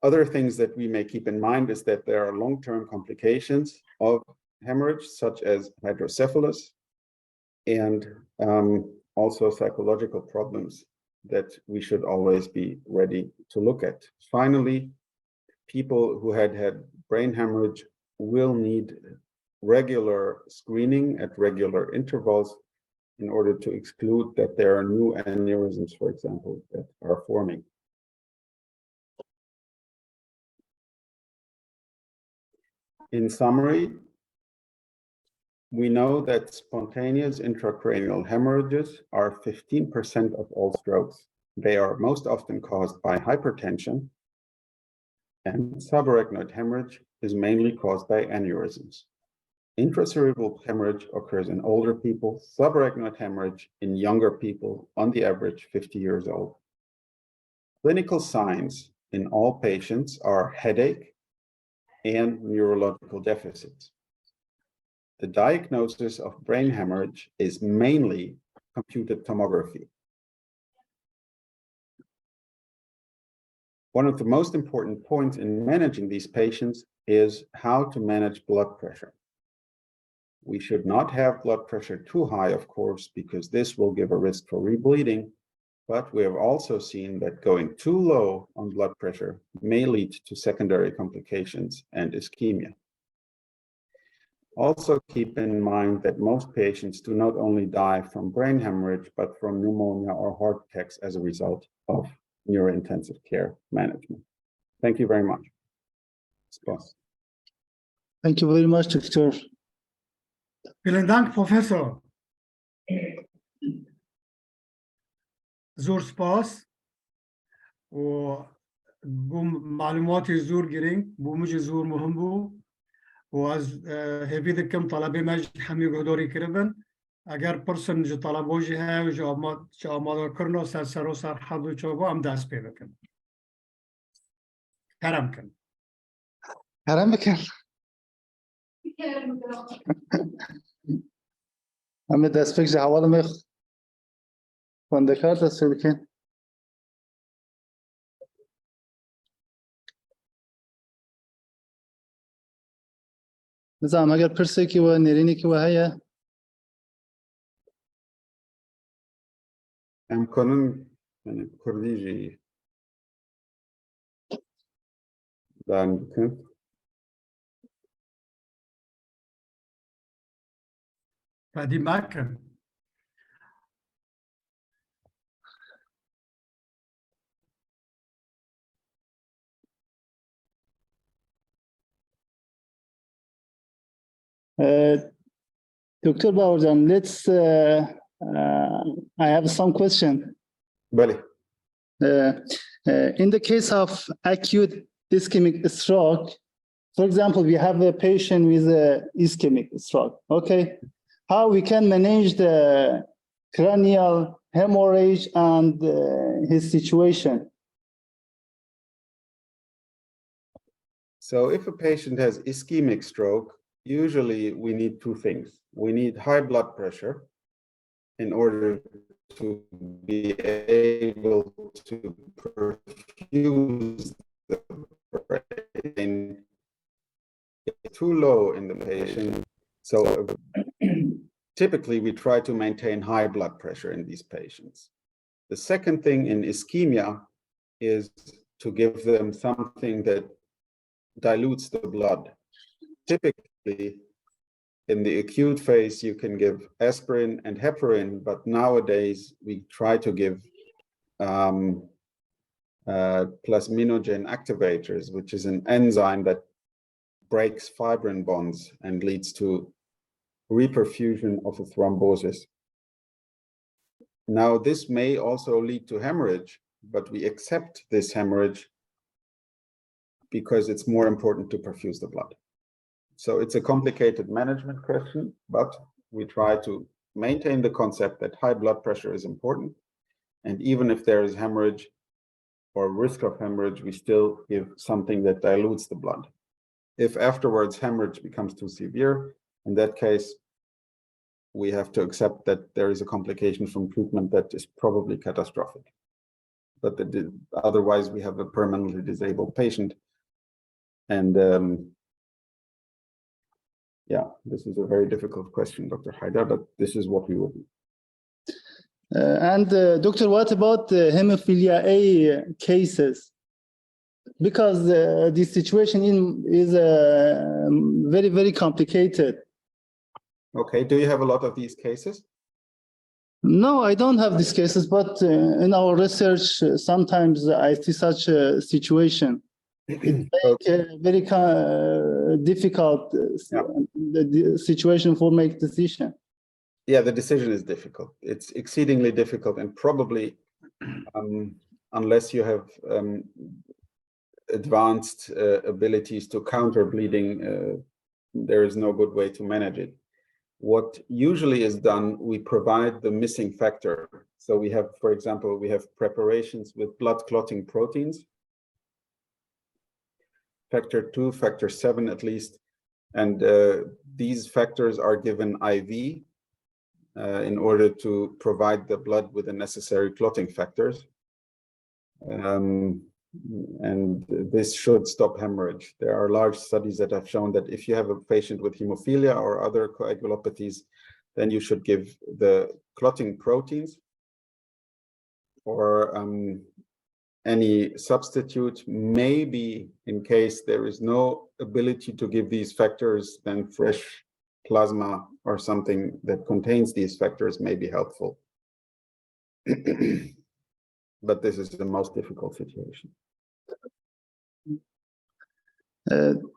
Other things that we may keep in mind is that there are long-term complications of hemorrhage, such as hydrocephalus, and also psychological problems that we should always be ready to look at. Finally, people who had brain hemorrhage will need regular screening at regular intervals in order to exclude that there are new aneurysms, for example, that are forming. In summary, we know that spontaneous intracranial hemorrhages are 15% of all strokes. They are most often caused by hypertension, and subarachnoid hemorrhage is mainly caused by aneurysms. Intracerebral hemorrhage occurs in older people, subarachnoid hemorrhage in younger people, on the average 50 years old. Clinical signs in all patients are headache and neurological deficits. The diagnosis of brain hemorrhage is mainly computed tomography. One of the most important points in managing these patients is how to manage blood pressure. We should not have blood pressure too high, of course, because this will give a risk for rebleeding, but we have also seen that going too low on blood pressure may lead to secondary complications and ischemia. Also keep in mind that most patients do not only die from brain hemorrhage, but from pneumonia or heart attacks as a result of neurointensive care management. Thank you very much. Spaß. Thank you very much, Doctor. Vielen Dank, Professor. زور سپاس و بو معلوماتی زور گرینگ بو مجی زور مهم بو و از هفید کم طلبه مجد حمی گهداری کربن اگر پرسن جو طلبو جی های و جو آماده کرنو سر و سر حدو چوبو هم دست پی بکن کرم کن Haram beken. همه دست فکر حوالا میخ خوندکار دست بکن. نظام اگر پرسه کی و نرینی کی و هیا امکانون یعنی کردیجی دان بکن. فدی مکن Dr. Bawarjan, I have some question. بله. In the case of acute ischemic stroke, for example, we have a patient with a ischemic stroke, okay? How we can manage the cranial hemorrhage and his situation? So if a patient has ischemic stroke, usually we need two things. We need high blood pressure in order to be able to perfuse the brain. Too low in the patient. So typically we try to maintain high blood pressure in these patients. The second thing in ischemia is to give them something that dilutes the blood. Typically, in the acute phase, you can give aspirin and heparin, but nowadays we try to give plasminogen activators, which is an enzyme that breaks fibrin bonds and leads to reperfusion of a thrombosis. Now, this may also lead to hemorrhage, but we accept this hemorrhage because it's more important to perfuse the blood. So it's a complicated management question, but we try to maintain the concept that high blood pressure is important. And even if there is hemorrhage or risk of hemorrhage, we still give something that dilutes the blood. If afterwards hemorrhage becomes too severe, in that case, we have to accept that there is a complication from treatment that is probably catastrophic. But otherwise, we have a permanently disabled patient. And yeah, this is a very difficult question, Dr. Haidar, but this is what we will do. Doctor, what about hemophilia A cases? Because this situation is very, very complicated. Okay, do you have a lot of these cases? No, I don't have these cases, but in our research, sometimes I see such a situation. It's like a very difficult the situation for make decision. Yeah, the decision is difficult. It's exceedingly difficult, and probably unless you have advanced abilities to counter bleeding, there is no good way to manage it. What usually is done, we provide the missing factor. So we have, for example, we have preparations with blood clotting proteins, factor 2, factor 7 at least, and these factors are given IV in order to provide the blood with the necessary clotting factors. And this should stop hemorrhage. There are large studies that have shown that if you have a patient with hemophilia or other coagulopathies, then you should give the clotting proteins or any substitute. Maybe in case there is no ability to give these factors, then fresh plasma or something that contains these factors may be helpful. But this is the most difficult situation.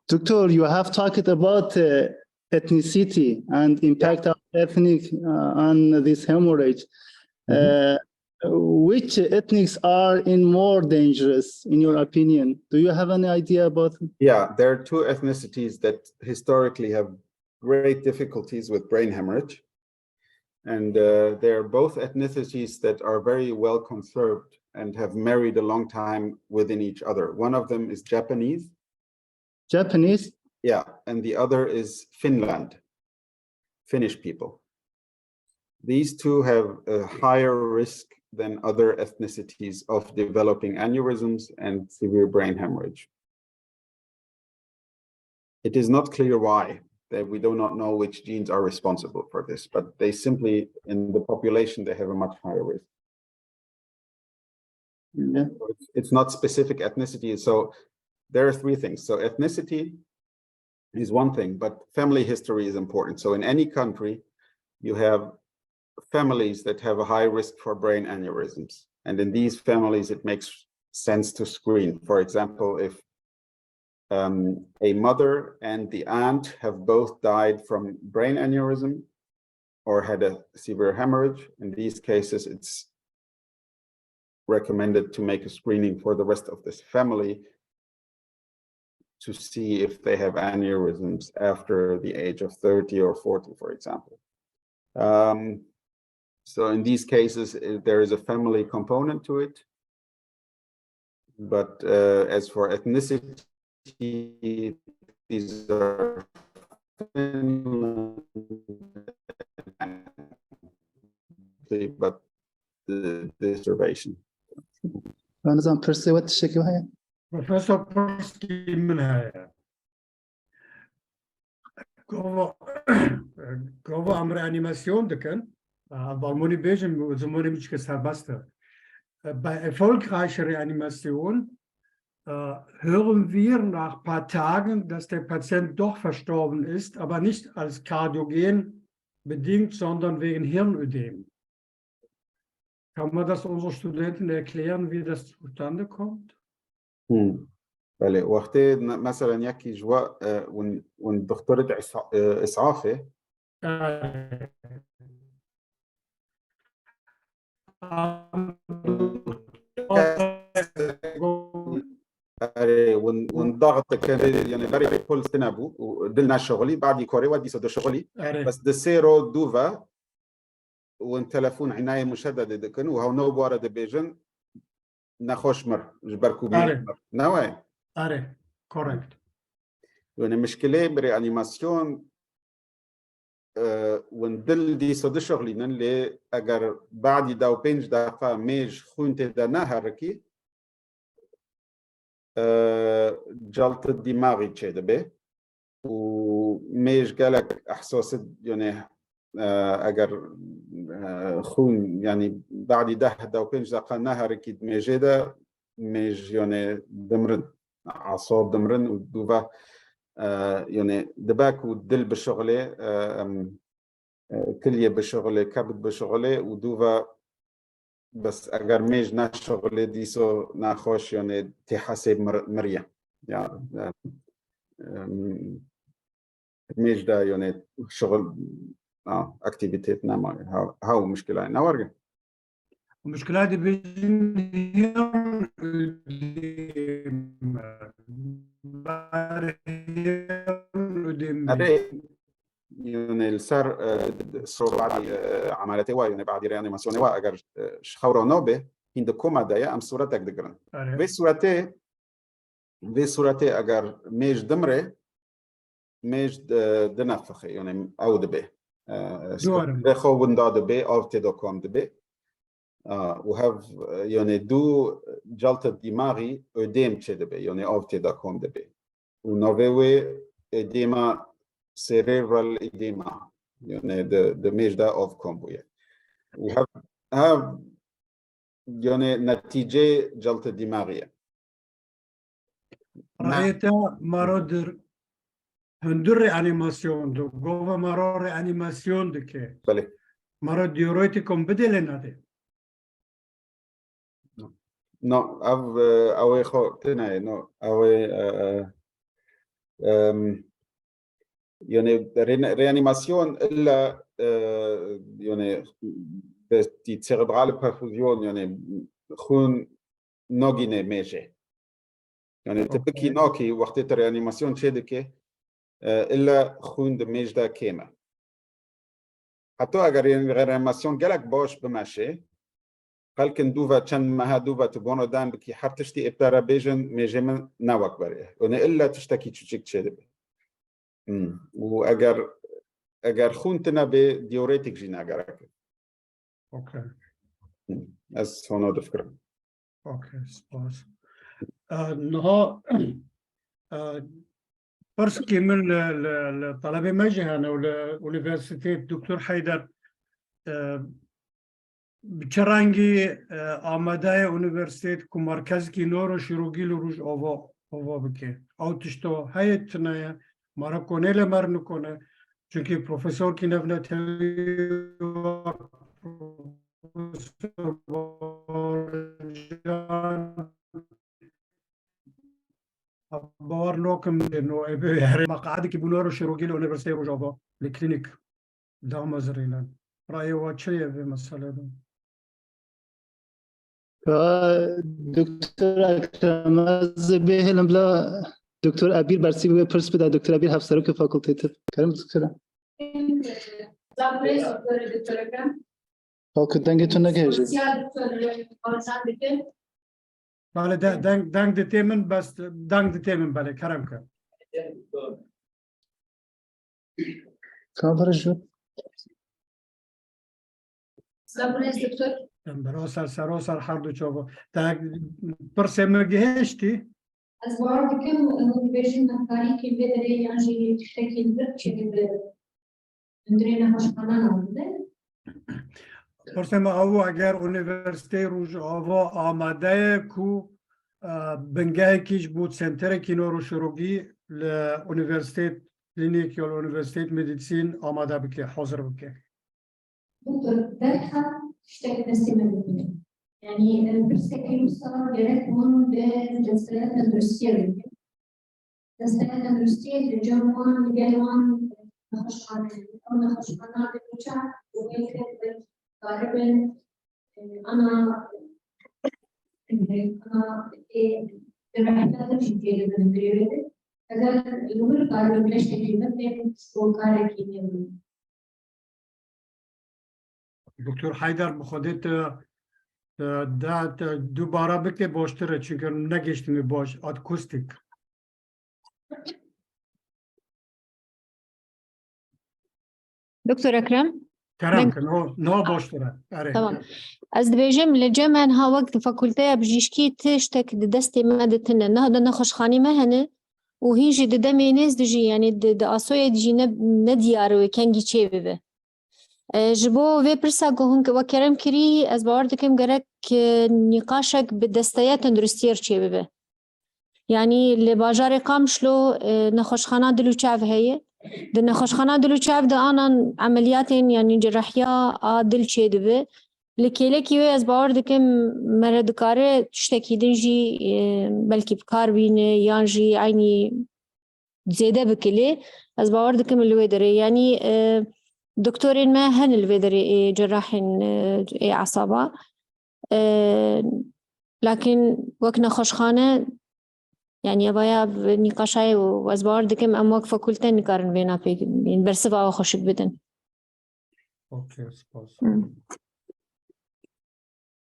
Doctor, you have talked about ethnicity and impact of ethnic on this hemorrhage. Which ethnics are more dangerous, in your opinion? Do you have any idea about it? Yeah, there are two ethnicities that historically have great difficulties with brain hemorrhage. And they're both ethnicities that are very well conserved and have married a long time within each other. One of them is Japanese. Japanese? Yeah, and the other is Finland, Finnish people. These two have a higher risk than other ethnicities of developing aneurysms and severe brain hemorrhage. It is not clear why. That we do not know which genes are responsible for this, but they simply, in the population, they have a much higher risk. Yeah. It's not specific ethnicity. So there are three things. So ethnicity is one thing, but family history is important. So in any country, you have families that have a high risk for brain aneurysms. And in these families, it makes sense to screen. For example, if a mother and the aunt have both died from brain aneurysm or had a severe hemorrhage. In these cases, it's recommended to make a screening for the rest of this family to see if they have aneurysms after the age of 30 or 40, for example. So in these cases, there is a family component to it. But as for ethnicity, these are but the observation. نظام برسي والتشكي وهي Professor Persky منها. Gova am Reanimation deken, Balmoni Bejen, Zumoni Michke Sabaster. Bei erfolgreicher Reanimation hören wir nach ein paar Tagen, dass der Patient doch verstorben ist, aber nicht als kardiogen bedingt, sondern wegen Hirnödem. Kann man das unseren Studenten erklären, wie das zustande kommt? بله وقتی مثلا یکی جوا اون دکتر اسعافه والضغط كان يعني بري كل سنابو ودلنا شغلي بعد كوري ودي صدر شغلي بس دسيرو دوفا والتلفون عناية مشددة دكن وهو نو بوارد بيجن نخوش مر جبركو مر نوعي كوركت يعني مشكلة بريانيماسيون وندل دي صدر شغلي اللي اگر بعد داو بينج دافا ميج خونت دا نهاركي جلط الدماغي تشيد به وميج قالك احساس يعني اگر خون يعني بعد ده وبينج دقا نهاركي دميجيدا ميج يعني دمرن اعصاب دمرن ودوفا يعني دباك ودل بشغله كلية بشغله كبد بشغله ودوفا بس اگر ميج نشغله ديسو ناخوش يعني تحسب مريا يعني ميج دا يعني شغل اكتيفيتيت نما هاو مشكلة نورجن المشكلة دي بين يعني السر صار بعد عملته يعني بعد ريانيماسيون اگر شخورو نوبه هند كوما دايا ام صورتك دغرن في صورتي اگر ميج دمره ميج دنفخه يعني او دبه خو وندا دبه او تدوكم دبه وهاف يعني دو جلطة دماغي اديم تشدبه يعني او تدوكم دبه ونوفي اديما cerebral edema يعني the ميج دا of combo يعني وهاف يعني نتيجة جلطة دماغية رأيت مرض هندر انيماسيون دو جوفا مرور انيماسيون دكه بله مرض ديوريتيكم بدلن هذا نو او خو تنا نو او يعني ريانيماسيون الا يعني دي cerebrale perfusion يعني خون نوغينه ميجي يعني تبكي نوكي وقت الريانيماسيون تشدكه الا خون دميج دا كيما حتى اگر ريانيماسيون جالك باش بماشي قالكن دوفا تشن ما دوفا تبونو دان بكي حرتشتي ابترا بيجن ميجي من ناوك بريه يعني الا تشتكي تشيك تشدبه واگر خونتنا بديوريتك جينا اگرك اوكي از هونو دفكر اوكي سباس نها فرس كمل الطلبة مجهنا والونيفرسيتي دكتور حيدر بچرانگی آماده اونیورسیت کو مرکز کی نورو شروعی روش آوا بکه آوتشتو هیت نه مرا کنه مر نکنه چونکه پروفسور کی نفنه باور نوكم انه مقعد کی بنورو شروعی اونیورسیت روجاوا لکلینیک دامازرینا رأی واچه به مسئله دو دکتر اکرم از بهلم بلا دکتر ابیر برسی به پرس بده دکتر ابیر هفسرو که فاکولتیتیف کرم دکتر فاکولتنگتون نگهجه بله دنگ ده تیمن بس دنگ ده تیمن بله کرم کرد کام برشون دکتر سراسر هر دو چاوا تا پرسه مگهشتی از وارد کم مدیریشن همکاری که بداره یعنی تشکیل بر چه پرسم او اگر Universiteit Rojava آماده کو بنگاه کیش بود سنتر کی نوروشروگی لونیورسیتت کلینیک یا لونیورسیتت مدیسین آماده بکه حاضر بکه دكتور درها تشتغل تسليم يعني البرسكي مستوى يركون بجلسات الدروسية جلسات الدروسية الجوان الجوان نخش على الوجع ويكتب غالبا أنا الرحلات الجديدة من البريود أجل الأمور غالبا ليش تجربة من سوكارة كينيا دکتر حیدر بخودت دوباره بکه باشتره چون نگشتمی باش اکوستیک دكتور أكرم کرم که نه باشتره تمام از دبیجم لجمن ها وقت فاکولته بجیشکی تشتک دستی مدتنه نه نخوش خانی مهنه و هیچ دمی نیز دجی یعنی د آسوی دجی ندیاره کنگی چه ببه جبو وی پرسا گوهن که وکرم کری از باور دکم گرک نقاشک به دستایت تندرستیر چه ببه یعنی لباجار قامشلو نخوشخانه دلو چاو هیه ده نخوشخانه دلو چاو ده آنان عملیات یعنی جراحیا دل چه دبه لکیله کیوی از باور دکم مردکاره تشتکی دنجی بلکی بکار بینه یانجی عینی زیده بکلی از باور دکم اللوی داره یعنی دكتورين ما هن الفيدري جراح أعصابه لكن وكنا خوشخانة يعني أبايا نقاشاي وأزبار دكم أمواق فاكولتين نقارن بينا بين برسبة وخوشك بدن. اوکی سپاس.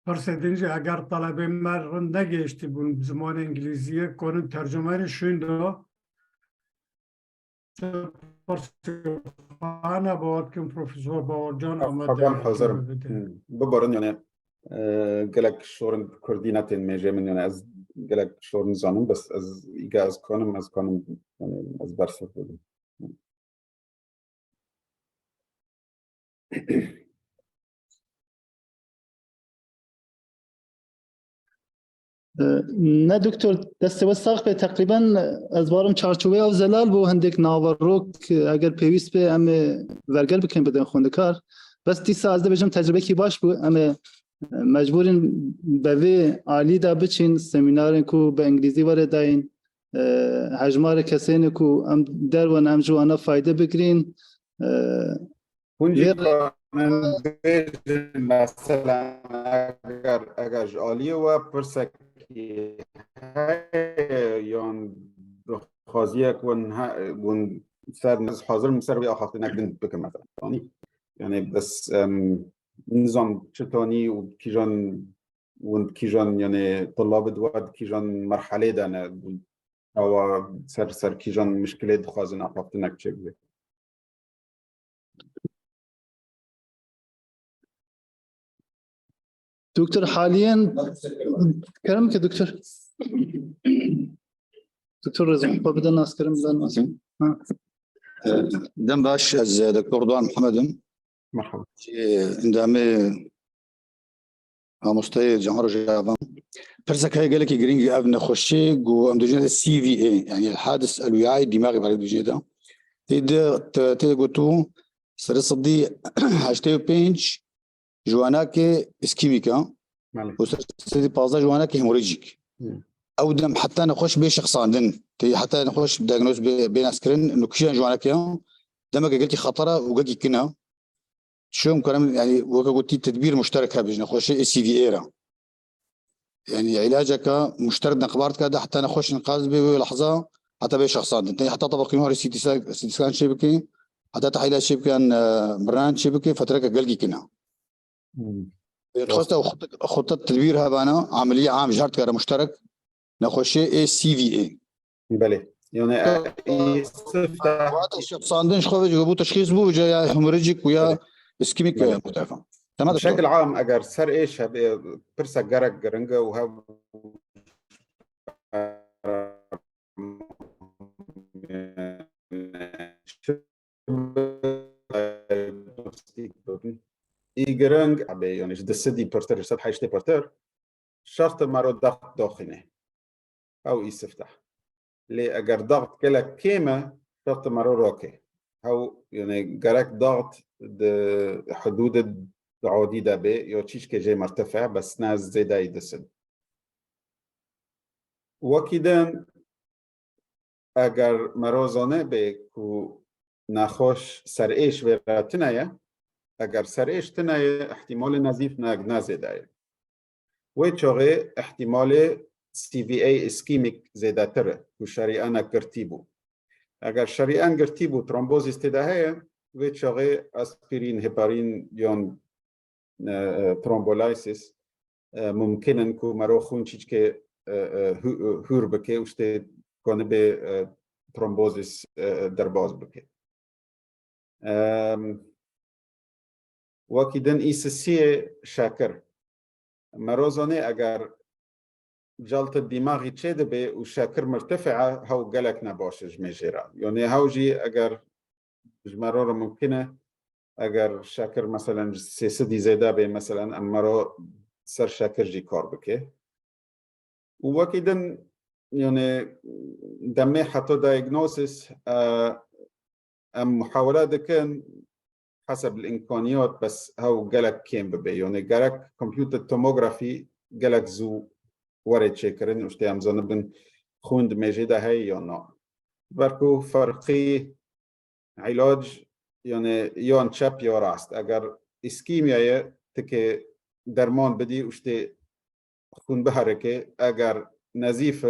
پرسیدنجی اگر طلبه مر نگشتی بون زمان انگلیزیه کنن ترجمه شون دو أنا بودكم بروفيسور باورجان طبعا حاضر ببرن يعني قالك شورن كورديناتين ميجامن يعني از قالك شورن زانم بس از إيجا از كانم يعني از برسل بودم نه دکتر دست و ساق به تقریبا از بارم چارچوبه او زلال بو هندک ناوروک اگر پیوست به ام ورگر بکنیم بدن خوندکار بس دیسا از ده بجم تجربه کی باش بو ام مجبورین به وی عالی دا بچین سمینارن کو به انگلیزی وره داین حجمار کسین کو ام در و ام جوانا فایده بگرین هونجي مثلا اگر عالیه و پرسکی یان خازیه کن سر حاضر مسر بیا خاطر نکدن بکن مثلا يعني بس نظام چتانی و کیجان يعني طلاب دواد کیجان مرحله دانه او سر کیجان مشکله دخوازن اخاطر نکچه بید دكتور حاليا كلامك يا دكتور دكتور رزق بدنا الناس كلام الناس دم باش از دكتور دوان محمد مرحبا عندما مستوى جمهور جافا برسك هاي قالك جرينج ابن خشي جو ام دوجنا السي في اي يعني الحادث الوعي الدماغي بعد دوجنا تيجو سر صدي هاشتاج بينج جواناك اسكيميكا وسرسدي بازا جواناك هيموريجيك او دم حتى نخش بشخصان دن حتى نخش دايجنوز بين اسكرين انه كشان جواناك دمك قلتي خطره وقلتي كنا شو ممكن يعني وقلتي تدبير مشترك هابج نخش سي في ايرا يعني علاجك مشترك نقبارتك هذا حتى نخش نقاز بلحظه حتى بشخصان دن حتى طبق نهار سي سكان شبكي حتى تحليل شبكه برنامج شبكي فترك قلقي كنا خطة خطة تدبير هذانا عملية عام جرت كره مشترك نخش اي سي في اي بله يعني صاندن شخوف جابوا تشخيص بو جاي هيموريجيك ويا اسكيميك متعفى تمام بشكل عام اگر سر ايش برسا جرك جرنجا وها ایگرنگ عبی یعنی دستی پرتر شد حیشت پرتر شرط مرا ضغط داخله او استفتح لی اگر ضغط کلا کیمه شرط مرا راکه او یعنی گرک ضغط حدود عادی ده به یا چیش که جای مرتفع بس ناز زیده ای دسد وکیدن اگر مرازانه به کو نخوش سرعش و تنایه اگر سرعش تنایه احتمال نزیف نزیده ای و چاقه احتمال CVA اسکیمیک زیده تره و شریعان گرتیبو اگر شریعان گرتیبو ترومبوز استدهه و چاقه اسپرین هپارین یا ترومبولایسیس ممکنن که مرا خون چیز که هور بکه وشته کنه به ترومبوزیس در باز بکه وکیدن ایسسی شاکر مرازانه اگر جلط الدماغي تشد به وشاكر مرتفعة هاو قالك نباش جميجيرا يعني هاو جي اگر جمرار ممكنة اگر شاكر مثلا سيسدي زيدا به مثلا امرا سر شاكر جي كار بكي ووكيدن يعني دمي حتى دايجنوسيس ام محاولات كان حسب الامكانيات بس هاو قالك كيم ببي يعني قالك كمبيوتر توموغرافي قالك زو وارد شكرن وشتي امزانه بن خوند مجيده هي یا نه برکو فرقی علاج یعنی یا چپ یا راست اگر اسکیمیای تک درمان بدی وشتي خون بحرکه اگر نزیف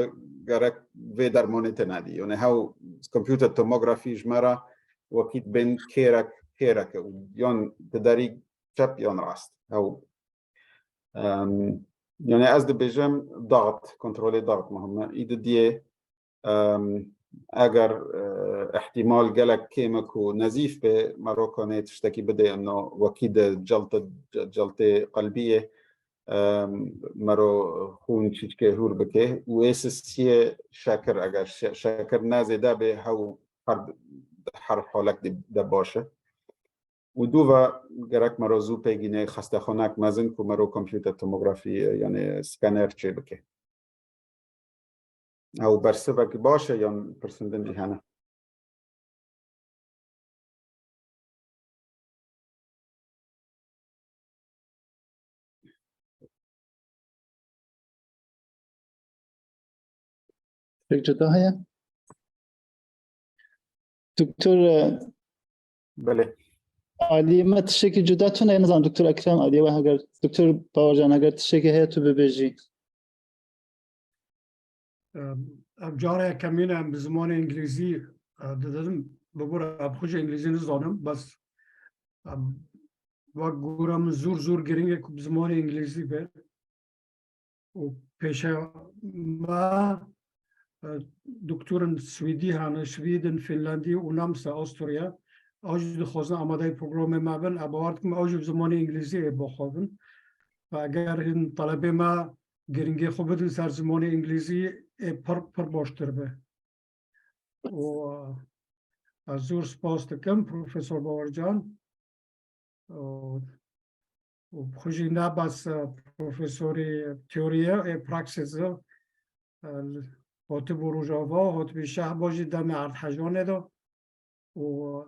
گرک و درمان تنادی یعنی هاو کمپیوتر توموگرافی جمرا وکیت بین کیرک یان تداری چپ یا راست هاو يعني از بيجم ضغط كنترول ضغط مهمة إذا دي أجر احتمال جلك كيمكو نزيف بمروكانة تشتكي بدي إنه وكيد جلطة قلبية مرو خون شيء كهور بكه وإسسية شاكر أجر شاكر نازدة به هو حرف حالك دباشة ودوبا گرک مرا زو پیگینه خسته خانک مزن که مرا کامپیوتر توموگرافی یعنی سکنر چه بکه او برسه بکی باشه یا پرسندن جهانه فکر جدا هیا دکتر بله عالی ما تشکی جدا تونه نظام دکتر اکرم عالی و اگر دکتر باورجان اگر تشکی هیا تو ببیجی جاره کمینم به زمان انگلیسی دادم بگوره ابخوش انگلیسی نزدانم بس و گورم زور گرینگه که به زمان انگلیسی به و پیش ما دکترن سویدی هنه سویدن فنلندی و نمسا استریا آج دخوازن آماده پروگرام ما بن ابوارد که آج به زمان انگلیسی بخوابن و اگر این طلبه ما گرینگه خوب بدن سر زمان انگلیسی پر باشتر به و از زور سپاس دکم پروفسور باورجان و خوشی نه بس پروفسوری تئوریه پراکسیس هات بو روجاوا هات به شهر باشی دم ارد حجانه دا و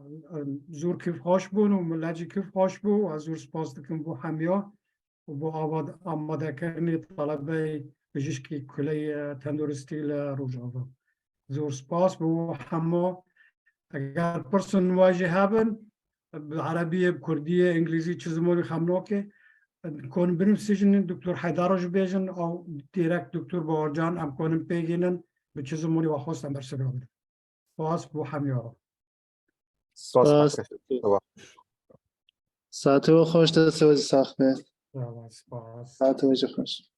زور کیف هاش بون و ملجی کیف هاش بون و از زور سپاس دکم بو همیا و بو آماده کردن طلبه پزشکی کلی تندرستی لروجاوا زور سپاس بو همه اگر پرسن واجه هبن بالعربية بكردية إنجليزية تشزموني خمنوكي كون بنفسجن دكتور حيدارج بيجن أو ديركت دكتور باورجان أم كون بيجنن بتشزموني وخوص أمر سبب فاس بو حميارو ساعت و خوش دست و ساخته سپاس ساعت و خوش